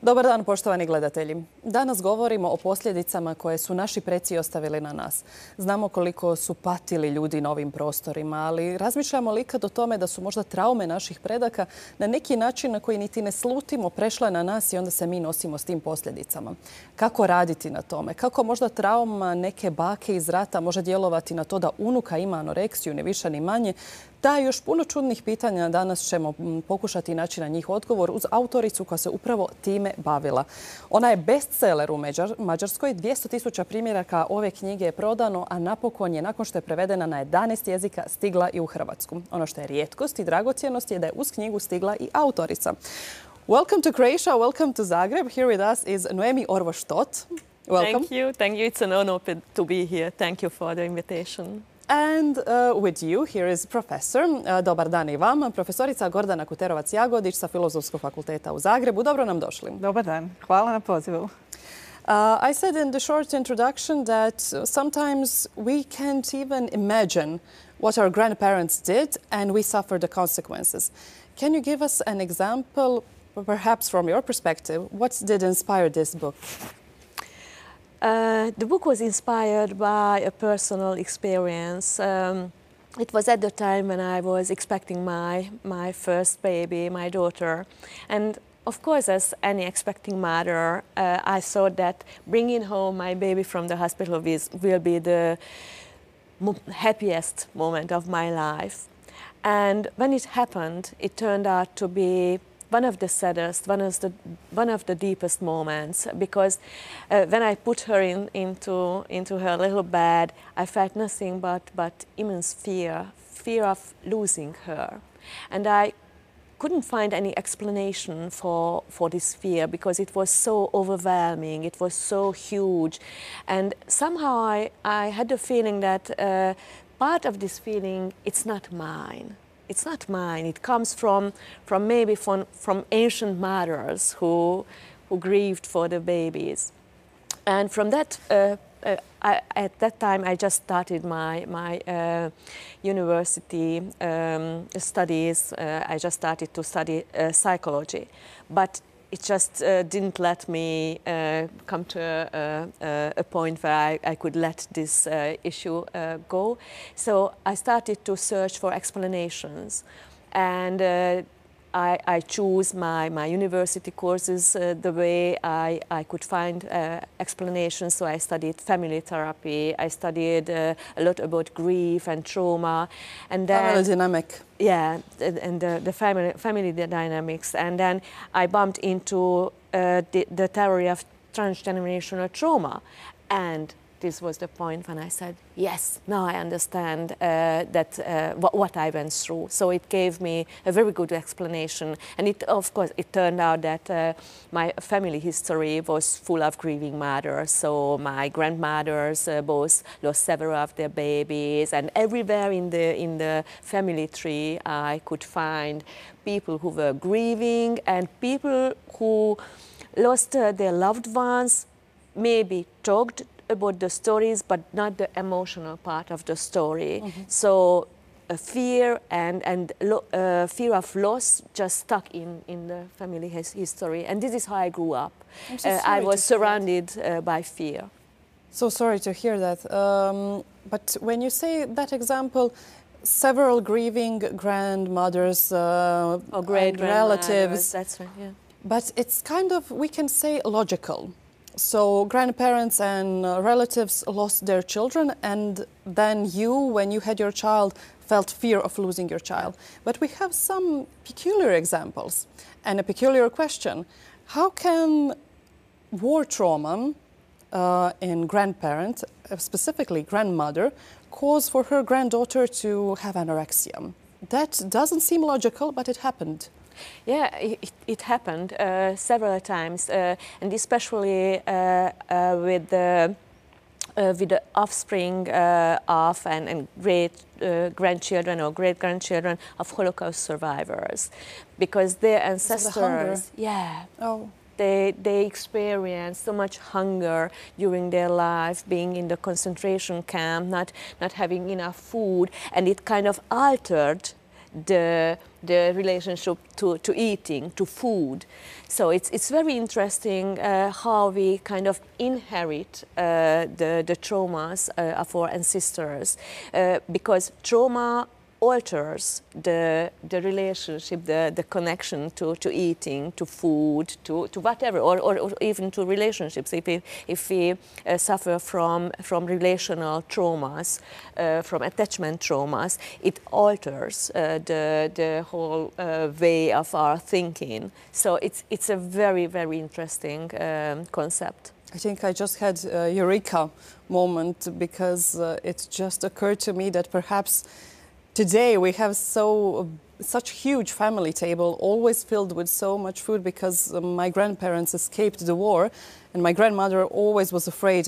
Dobar dan, poštovani gledatelji. Danas govorimo o posljedicama koje su naši preci ostavili na nas. Znamo koliko su patili ljudi na ovim prostorima, ali razmišljamo li ikad o tome da su možda traume naših predaka na neki način na koji niti ne slutimo prešle na nas i onda se mi nosimo s tim posljedicama. Kako raditi na tome? Kako možda trauma neke bake iz rata može djelovati na to da unuka ima anoreksiju, ni više ni manje? Da, još puno čudnih pitanja danas ćemo pokušati naći na njih odgovor uz autoricu koja se upravo time bavila. Ona je bestseler u Mađarskoj, 200.000 primjeraka ove knjige je prodano, a napokon je, nakon što je prevedena na 11 jezika, stigla i u Hrvatsku. Ono što je rijetkost i dragocjenost je da je uz knjigu stigla i autorica. Welcome to Croatia, welcome to Zagreb. Here with us is Noemi Orvos-Toth. Welcome. Thank you. Thank you. It's an honor to be here. Thank you for the invitation. And with you, here is professor. Dobar dan i vama. Profesorica Gordana Kuterovac-Jagodić sa Filozofskog fakulteta u Zagrebu. Dobro nam došli. Dobar dan. Hvala na pozivu. I said in the short introduction that sometimes we can't even imagine what our grandparents did and we suffer the consequences. Can you give us an example, perhaps from your perspective, what did inspire this book? The book was inspired by a personal experience. It was at the time when I was expecting my first baby, my daughter. And of course, as any expecting mother, I thought that bringing home my baby from the hospital will be the happiest moment of my life. And when it happened, it turned out to be one of the saddest, one of the deepest moments, because when I put her into her little bed, I felt nothing but immense fear of losing her. And I couldn't find any explanation for this fear because it was so overwhelming, it was so huge. And somehow I had the feeling that part of this feeling, it's not mine. It's not mine. It comes from ancient mothers who grieved for the babies, and from that, at that time, I just started my university studies. I just started to study psychology, but it just didn't let me come to a point where I could let this issue go. So I started to search for explanations, and I chose my university courses the way I could find explanations. So I studied family therapy, I studied a lot about grief and trauma, and then family dynamic. Yeah, and the family dynamics, and then I bumped into the theory of transgenerational trauma, and this was the point when I said, yes, now I understand what I went through. So it gave me a very good explanation. And of course, it turned out that my family history was full of grieving mothers. So my grandmothers both lost several of their babies. And everywhere in the family tree, I could find people who were grieving and people who lost their loved ones, maybe talked about the stories, but not the emotional part of the story. Mm-hmm. So fear and fear of loss just stuck in the family history. And this is how I grew up. I was surrounded by fear. So sorry to hear that. But when you say that example, several grieving grandmothers or great relatives. That's right, yeah. But it's kind of, we can say, logical. So grandparents and relatives lost their children, and then you, when you had your child, felt fear of losing your child. But we have some peculiar examples and a peculiar question. How can war trauma in grandparent, specifically grandmother, cause for her granddaughter to have anorexia? That doesn't seem logical, but it happened. Yeah, it happened several times, and especially with the offspring of and great grandchildren or great grandchildren of Holocaust survivors, because their ancestors, yeah, they experienced so much hunger during their lives, being in the concentration camp, not having enough food, and it kind of altered the relationship to eating, to food. So it's very interesting how we kind of inherit the traumas of our ancestors, because trauma alters the relationship, the connection to eating, to food, to whatever, or even to relationships. If we suffer from relational traumas, from attachment traumas, it alters the whole way of our thinking. So it's a very, very interesting concept. I think I just had a eureka moment, because it just occurred to me that perhaps today we have such huge family table, always filled with so much food, because my grandparents escaped the war, and my grandmother always was afraid.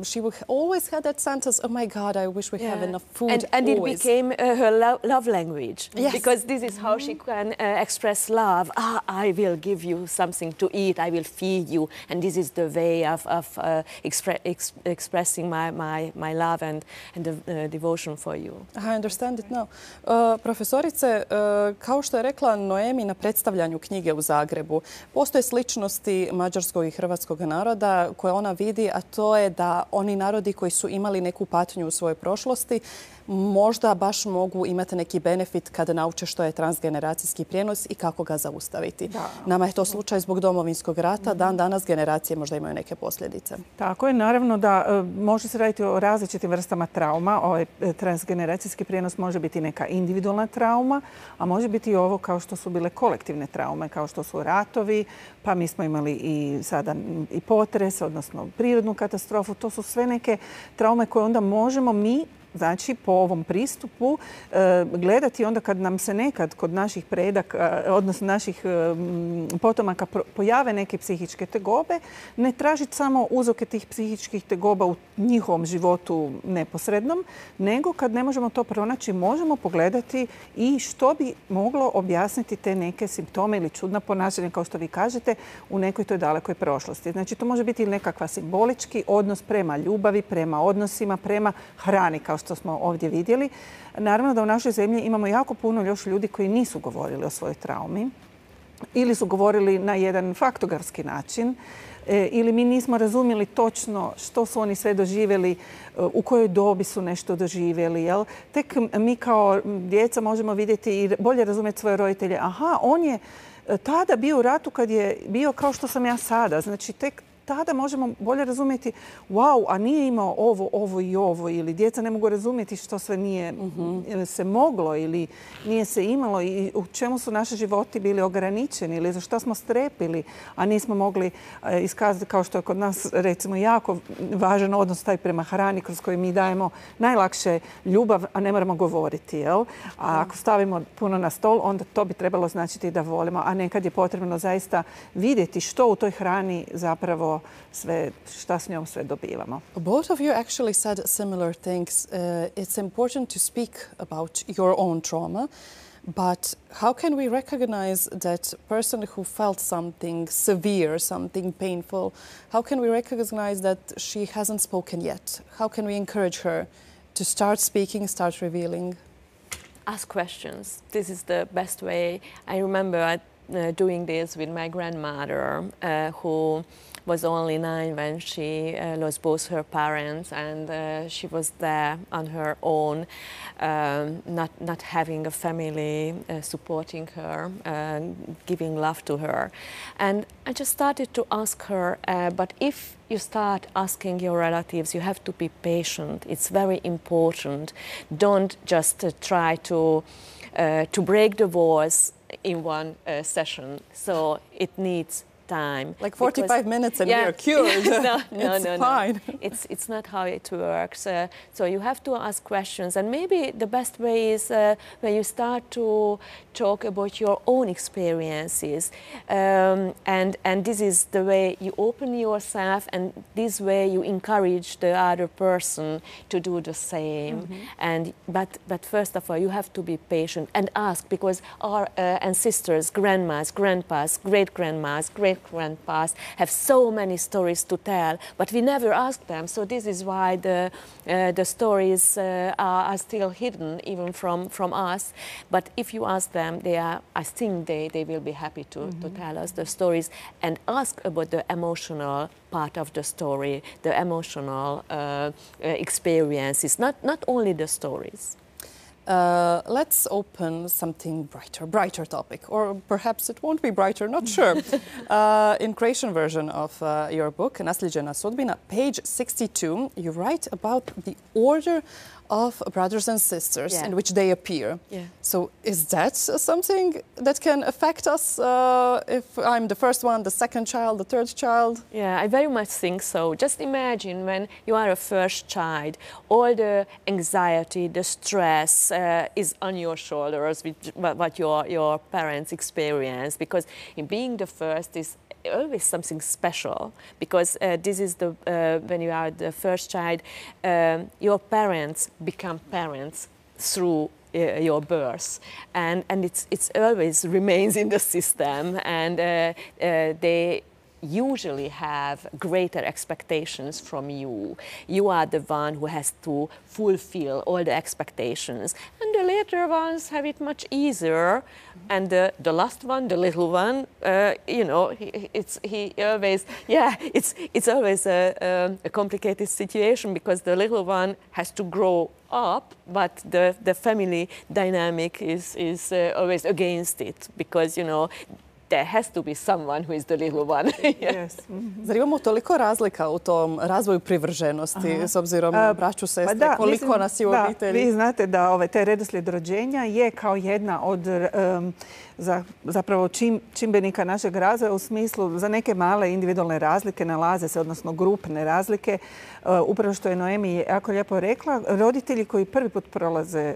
She always had that sentence, "Oh my God, I wish we have enough food." And it became her love language. Yes. Because this is how she can express love. I will give you something to eat, I will feed you, and this is the way of expressing my love and the devotion for you. I understand it now. Profesorice, kao što je rekla Noemi na predstavljanju knjige u Zagrebu, postoje sličnosti mađarskog i hrvatskog naroda koje ona vidi, a to je da oni narodi koji su imali neku patnju u svojoj prošlosti možda baš mogu imati neki benefit kada nauče što je transgeneracijski prijenos i kako ga zaustaviti. Da. Nama je to slučaj zbog Domovinskog rata. Dan danas generacije možda imaju neke posljedice. Tako je. Naravno da može se raditi o različitim vrstama trauma. Ovaj transgeneracijski prijenos može biti neka individualna trauma, a može biti i ovo kao što su bile kolektivne traume, kao što su ratovi, pa mi smo imali i sada i potres, odnosno prirodnu katastrofu. To su sve neke traume koje onda možemo mi, znači po ovom pristupu, gledati onda kad nam se nekad kod naših predaka, odnosno naših potomaka pojave neke psihičke tegobe, ne tražiti samo uzroke tih psihičkih tegoba u njihovom životu neposrednom, nego kad ne možemo to pronaći, možemo pogledati i što bi moglo objasniti te neke simptome ili čudna ponašanja, kao što vi kažete, u nekoj toj dalekoj prošlosti. Znači to može biti ili nekakva simbolički odnos prema ljubavi, prema odnosima, prema hrani, kao što smo ovdje vidjeli. Naravno da u našoj zemlji imamo jako puno još ljudi koji nisu govorili o svojoj traumi ili su govorili na jedan faktografski način, ili mi nismo razumjeli točno što su oni sve doživjeli, u kojoj dobi su nešto doživjeli. Jel? Tek mi kao djeca možemo vidjeti i bolje razumjeti svoje roditelje. Aha, on je tada bio u ratu kad je bio kao što sam ja sada. Znači tek tada možemo bolje razumjeti, wow, a nije imao ovo i ovo, ili djeca ne mogu razumjeti što sve nije se moglo ili nije se imalo i u čemu su naši životi bili ograničeni ili za što smo strepili, a nismo mogli iskazati, kao što je kod nas recimo jako važan odnos taj prema hrani kroz koji mi dajemo najlakše ljubav, a ne moramo govoriti. Jel? A ako stavimo puno na stol, onda to bi trebalo značiti da volimo, a nekad je potrebno zaista vidjeti što u toj hrani zapravo sve, šta s njom sve dobivamo. Both of you actually said similar things. It's important to speak about your own trauma, but how can we recognize that person who felt something severe, something painful, how can we recognize that she hasn't spoken yet? How can we encourage her to start speaking, start revealing? Ask questions. This is the best way. I remember doing this with my grandmother, who was only 9 when she lost both her parents, and she was there on her own, not having a family supporting her, giving love to her. And I just started to ask her, but if you start asking your relatives, you have to be patient. It's very important. Don't just try to break the walls in one session. So it needs time. Like 45 minutes and you're cured. No, it's fine. It's not how it works. So you have to ask questions. And maybe the best way is when you start to talk about your own experiences. And this is the way you open yourself, and this way you encourage the other person to do the same. But first of all, you have to be patient and ask, because our ancestors, grandmas, grandpas, great-grandmas, great great-grandpas have so many stories to tell, but we never ask them. So this is why the stories are still hidden, even from us. But if you ask them, I think they will be happy to tell us the stories and ask about the emotional part of the story, the emotional experiences, not only the stories. Let's open something brighter topic, or perhaps it won't be brighter, not sure. In Croatian version of your book, Naslijeđena sudbina, page 62, you write about the order of brothers and sisters in which they appear. Yeah. So is that something that can affect us if I'm the first one, the second child, the third child? Yeah, I very much think so. Just imagine when you are a first child, all the anxiety, the stress is on your shoulders with what your parents experience, because in being the first is always something special, because this is when you are the first child, your parents become parents through your birth, and it's always remains in the system, and they usually have greater expectations from you. You are the one who has to fulfill all the expectations, and the later ones have it much easier. And the last one, the little one, you know, it's always a complicated situation, because the little one has to grow up, but the family dynamic is always against it, because, you know, there has to be someone who is the little one. Yes. Zar imamo toliko razlika u tom razvoju privrženosti s obzirom na braću, sestre, koliko nas je u obitelji? Vi znate da taj redoslijed rođenja je kao jedna od zapravo čimbenika našeg razvoja, u smislu za neke male individualne razlike nalaze se, odnosno grupne razlike. Upravo što je Noemi jako lijepo rekla, roditelji koji prvi put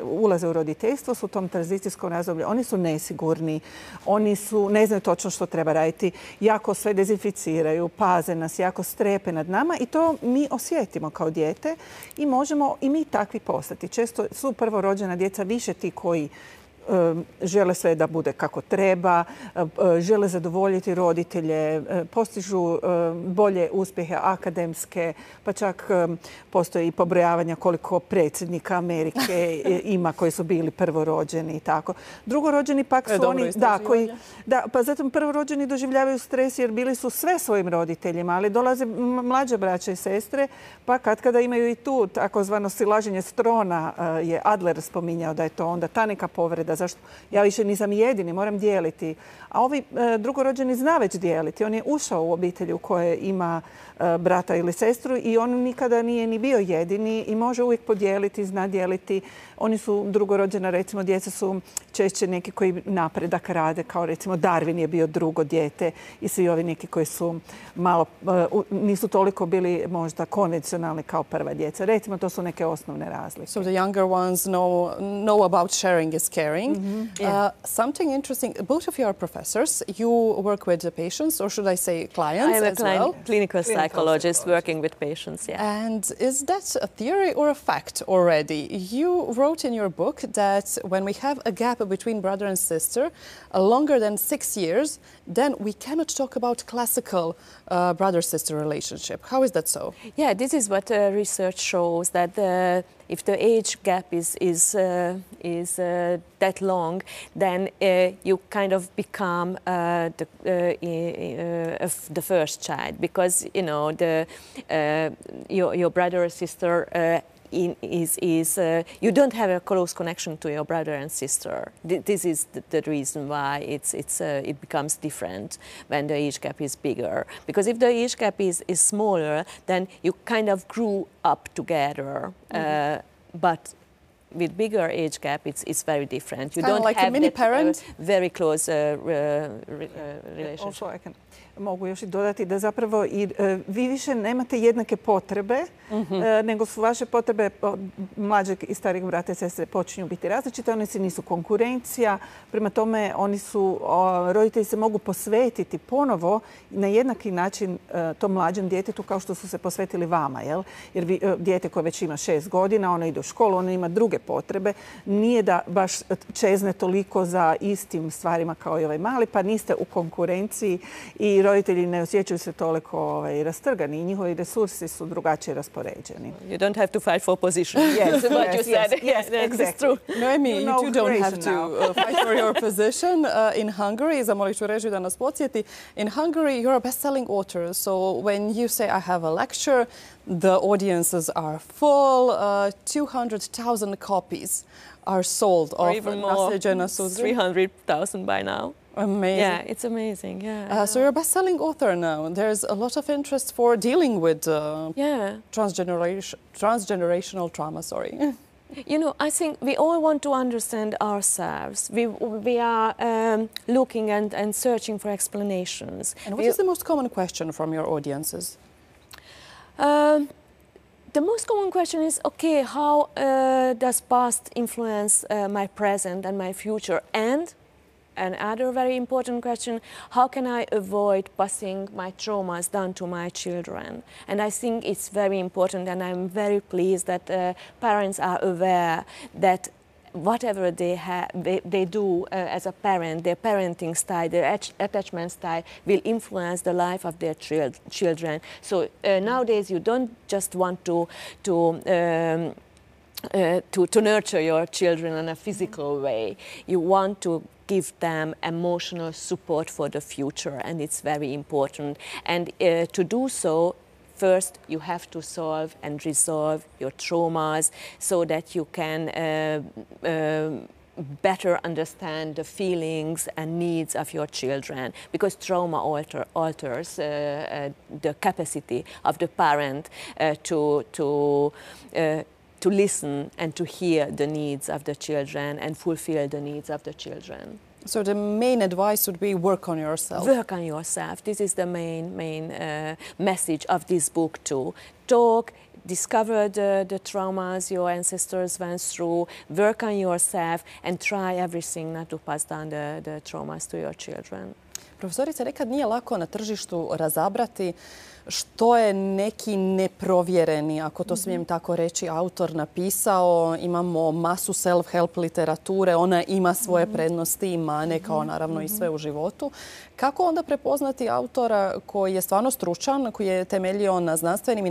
ulaze u roditeljstvo su u tom tranzicijskom razdoblju. Oni su nesigurni, oni ne znaju točno što treba raditi, jako sve dezinficiraju, paze nas, jako strepe nad nama, i to mi osjetimo kao dijete i možemo i mi takvi postati. Često su prvorođena djeca više ti koji žele sve da bude kako treba, žele zadovoljiti roditelje, postižu bolje uspjehe akademske, pa čak postoji i pobrojavanja koliko predsjednika Amerike ima koji su bili prvorođeni i tako. Drugorođeni pak su oni, pa zatim prvorođeni doživljavaju stres jer bili su sve svojim roditeljima, ali dolaze mlađe braće i sestre, pa kada imaju i tu takozvano silaženje s trona, je Adler spominjao da je to onda ta neka povreda. Zašto? Ja više nisam jedini, moram dijeliti. A ovi drugorođeni zna već dijeliti. On je ušao u obitelj u kojoj ima brata ili sestru i on nikada nije ni bio jedini i može uvijek podijeliti, zna dijeliti. Oni su drugorođena, recimo, djeca su češće neki koji napredak rade, kao recimo Darwin je bio drugo dijete i svi ovi neki koji su malo, nisu toliko bili možda konvencionalni kao prva djeca. Recimo, to su neke osnovne razlike. So the younger ones know about sharing is caring. Something interesting, both of you are professors. You work with the patients, or should I say clients as well? I am a clinical psychologist working with patients, yeah. And is that a theory or a fact already? You wrote in your book that when we have a gap between brother and sister longer than 6 years, then we cannot talk about classical brother-sister relationship. How is that so? Yeah, this is what research shows, that if the age gap is that long, then you kind of become the first child, because, you know, your brother or sister you don't have a close connection to your brother and sister. This is the reason why it becomes different when the age gap is bigger. Because if the age gap is smaller, then you kind of grew up together. But with bigger age gap, it's very different. You don't like have a mini parent? Very close relationship. Also, mogu još i dodati da zapravo vi više nemate jednake potrebe, nego su vaše potrebe mlađeg i starijeg brata i sestre počinju biti različite. Oni se nisu konkurencija. Prema tome, roditelji se mogu posvetiti ponovo na jednaki način tom mlađem djetetu kao što su se posvetili vama. Jer dijete koje već ima 6 godina, ono ide u školu, ono ima druge potrebe. Nije da baš čezne toliko za istim stvarima kao i ovaj mali, pa niste u konkurenciji i roditelji ne osjećaju se toliko rastrgani i njihovi resursi su drugačije raspoređeni. You don't have to fight for position. Yes, what you said. Yes, exactly. True. Noemi, you too don't have to fight for your position. In Hungary, zamolit ću režiju da nas podsjeti, in Hungary you're a best-selling author. So when you say I have a lecture, the audiences are full. 200,000 copies are sold of Naslijeđena. 300,000 by now. Amazing. Yeah, it's amazing. Yeah. So you're a best-selling author now. There's a lot of interest for dealing with transgenerational trauma. Sorry. You know, I think we all want to understand ourselves. We are looking and searching for explanations. And what is the most common question from your audiences? The most common question is, okay, how does past influence my present and my future? And another very important question, how can I avoid passing my traumas down to my children? And I think it's very important, and I'm very pleased that parents are aware that whatever they do as a parent, their parenting style, their attachment style will influence the life of their children. So nowadays you don't just want to nurture your children in a physical way. You want to give them emotional support for the future, and it's very important. And to do so, first, you have to solve and resolve your traumas so that you can better understand the feelings and needs of your children, because trauma alters the capacity of the parent to listen and to hear the needs of the children and fulfill the needs of the children. So the main advice would be work on yourself. Work on yourself. This is the main message of this book too. Talk, discover the traumas your ancestors went through, work on yourself and try everything not to pass down the traumas to your children. Profesorice, nekad nije lako na tržištu razabrati što je neki neprovjereni, ako to smijem tako reći, autor napisao. Imamo masu self-help literature, ona ima svoje prednosti i mane, kao naravno i sve u životu. Kako onda prepoznati autora koji je stvarno stručan, koji je temeljio na znanstvenim i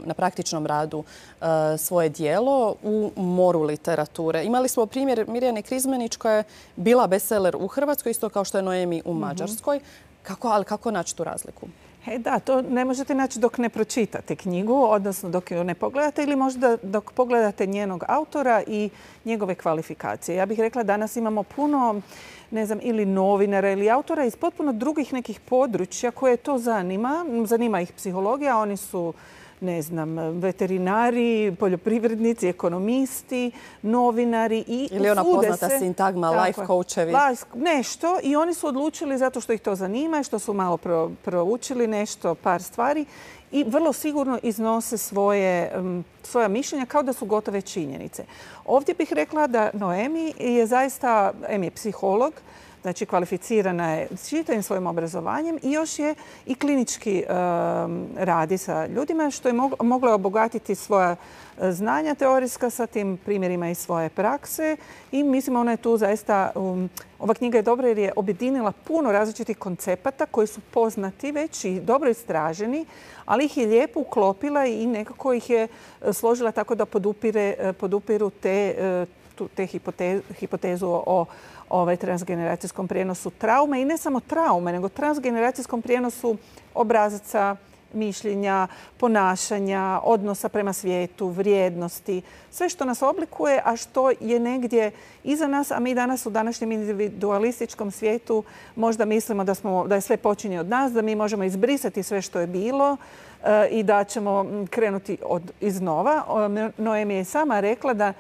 na praktičnom radu svoje djelo u moru literature? Imali smo primjer Mirjane Krizmanić koja je bila bestseller u Hrvatskoj, isto kao što je Noemi u Mađarskoj. Kako naći tu razliku? Da, to ne možete naći dok ne pročitate knjigu, odnosno dok ju ne pogledate ili možda dok pogledate njenog autora i njegove kvalifikacije. Ja bih rekla danas imamo puno, ne znam, ili novinara ili autora iz potpuno drugih nekih područja koje to zanima. Zanima ih psihologija, oni su, ne znam, veterinari, poljoprivrednici, ekonomisti, novinari i ili ona poznata sintagma life coachevi. Nešto, i oni su odlučili zato što ih to zanima, što su malo proučili nešto, par stvari i vrlo sigurno iznose svoja mišljenja kao da su gotove činjenice. Ovdje bih rekla da Noemi je zaista, je psiholog, znači kvalificirana je čitavim svojim obrazovanjem i još je i klinički radi sa ljudima, što je mogla obogatiti svoja znanja teorijska sa tim primjerima iz svoje prakse. I mislim ona je tu zaista, ova knjiga je dobra jer je objedinila puno različitih koncepata koji su poznati već i dobro istraženi, ali ih je lijepo uklopila i nekako ih je složila tako da podupiru te hipotezu o transgeneracijskom prijenosu traume i ne samo traume, nego transgeneracijskom prijenosu obrazaca, mišljenja, ponašanja, odnosa prema svijetu, vrijednosti, sve što nas oblikuje, a što je negdje iza nas, a mi danas u današnjem individualističkom svijetu možda mislimo da je sve počinje od nas, da mi možemo izbrisati sve što je bilo i da ćemo krenuti iznova. Noemi je sama rekla da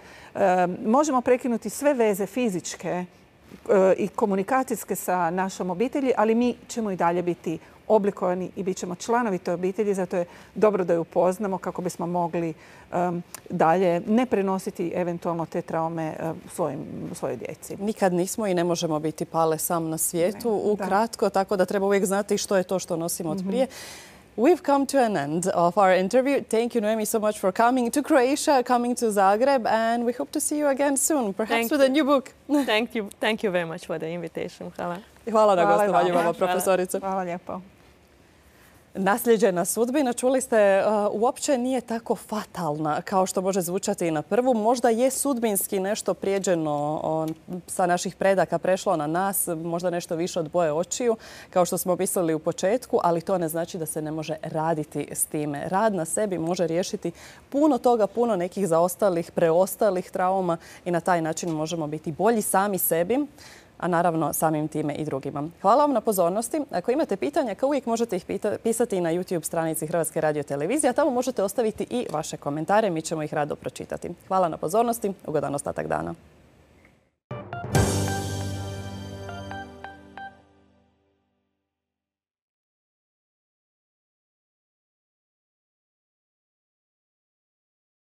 možemo prekinuti sve veze fizičke i komunikacijske sa našom obitelji, ali mi ćemo i dalje biti oblikovani i bit ćemo članovi te obitelji, zato je dobro da ju upoznamo kako bismo mogli dalje ne prenositi eventualno te traume svojoj djeci. Nikad nismo i ne možemo biti pale sam na svijetu, ukratko, tako da treba uvijek znati što je to što nosimo od prije. We've come to an end of our interview. Thank you, Noemi, so much for coming to Croatia, coming to Zagreb, and we hope to see you again soon, perhaps with a new book. Thank you very much for the invitation. Hvala. Hvala na gostovanju vama, profesorice. Hvala lijepo. Naslijeđena sudbina, čuli ste, uopće nije tako fatalna kao što može zvučati i na prvu. Možda je sudbinski nešto prijeđeno sa naših predaka prešlo na nas, možda nešto više od boje očiju, kao što smo mislili u početku, ali to ne znači da se ne može raditi s time. Rad na sebi može riješiti puno toga, puno nekih zaostalih, preostalih trauma i na taj način možemo biti bolji sami sebi, a naravno samim time i drugima. Hvala vam na pozornosti. Ako imate pitanja, kao uvijek možete ih pisati i na YouTube stranici Hrvatske radiotelevizije, a tamo možete ostaviti i vaše komentare, mi ćemo ih rado pročitati. Hvala na pozornosti, ugodan ostatak dana.